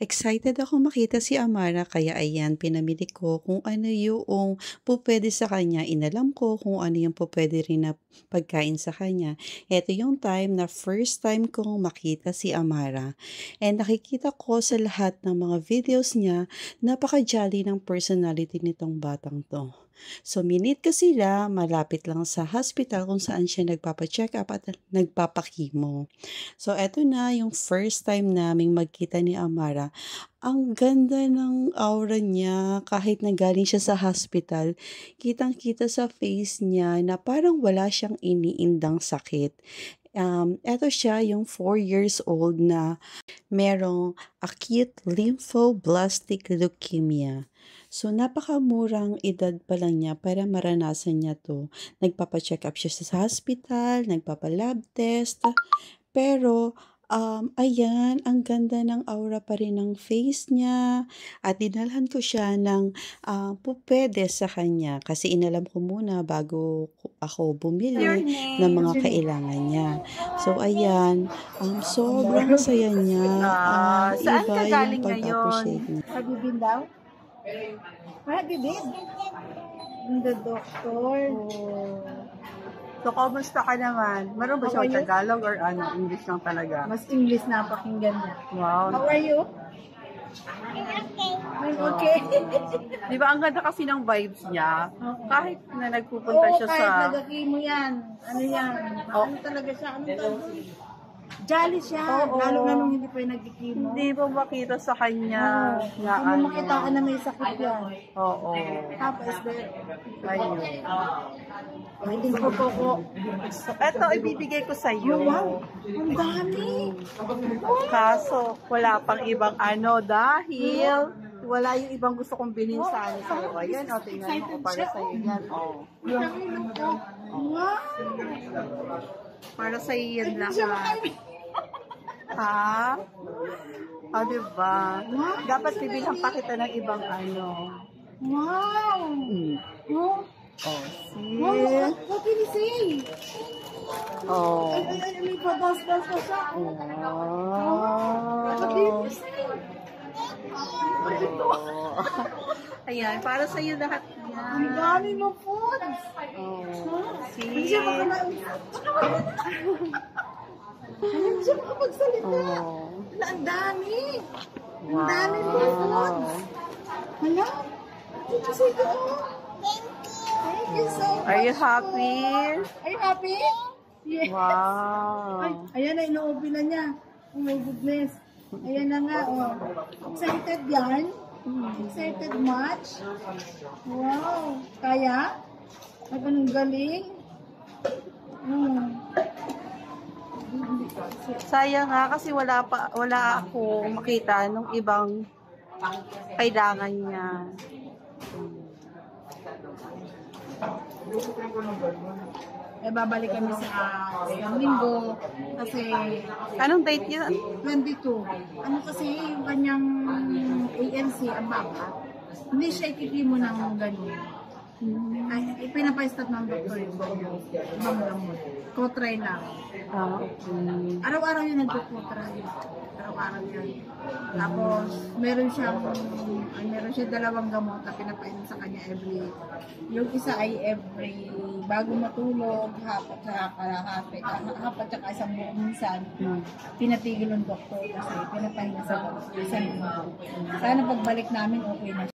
Excited ako makita si Amara kaya ayan pinamili ko kung ano yung pupuwede sa kanya. Inalam ko kung ano yung pupuwede rin na pagkain sa kanya. Eto yung time na first time kong makita si Amara. And nakikita ko sa lahat ng mga videos niya, napaka-jolly ng personality nitong batang 'to. So minit ko sila malapit lang sa hospital kung saan siya nagpapa-check-up at nagpapa-chemo. So eto na yung first time naming magkita ni Amara. Ang ganda ng aura niya kahit na galing siya sa hospital, kitang-kita sa face niya na parang wala siyang iniindang sakit. Eto siya yung 4 years old na merong acute lymphoblastic leukemia. So, napakamurang edad pa lang niya para maranasan niya 'to. Nagpapa-check-up siya sa hospital, nagpapa-lab test, pero, ayan, ang ganda ng aura pa rin ng face niya at dinalhan ko siya ng, pupuwede sa kanya kasi inalam ko muna bago ako bumili ng mga kailangan niya. So ayan, sobrang saya niya, Saan iba ka yung galing pag-appreciate ngayon? niya. Have you been daw? Have you been? In the doctor. So, kamusta ka naman? Meron ba How are siyang you? Tagalog or English lang talaga? Mas English na pakinggan niya. Wow. How are you? I'm okay. Di ba, ang ganda kasi ng vibes niya? Kahit na nagpupunta Oo, siya kahit sa... nagaki-mo yan. Ano yan? Oh. Ano talaga siya? Ano talaga? Jolly siya. Oo. Lalo na nung hindi pa yung nagkikimo. Hindi mo makita sa kanya na Hindi mo makitaan na may sakit yan. Oo. Tapos, Ayun. waiting for Coco. So, eto, ibibigay ko sa iyo. Oh, wow. Ang dami. Kaso, wala pang ibang dahil wala yung ibang gusto kong bilhin sa sa'yo. Ayan, tingnan mo para sa iyo yan. Wow. Para sa iyo yan lahat. Ha? Diba? Dapat bibilhan pa kita ng ibang Wow. Oh. see? What can you say? Oh. Ay, may pabas-bas pa siya. What can you say? Ayan, para sa iyo lahat Ang yan. dami mo foods. Hindi siya Hindi siya makapagsalita. Wala, ang dami. Ang dami mo foods. Wala. Did you say that? Thank you so much. Are you happy? Are you happy? Yes. Wow. Ay, ayan na, ino-open na niya. Oh my goodness. Ayan na nga, oh. Excited yan? Excited much? Wow. Kaya? Ay, anong galing? Sayang nga kasi wala ako makita nung ibang kailangan niya. Babalik kami sa linggo kasi Anong date yun? 22. Ano kasi yung kanyang ANC, ang baba, hindi siya ikikimo ng ganun. Ay, pinapa-stop ng doktor yung ibang gamot. Kotray lang. Okay. Araw-araw yun nagkukotray. Araw-araw yun. Tapos, meron siya 2 gamot na pinapainom sa kanya every, yung isa ay every, bago matulog, hapat saka isang buong minsan, pinatigil ng doktor kasi pinapahinga sa isang linggo. Sana pagbalik namin, okay na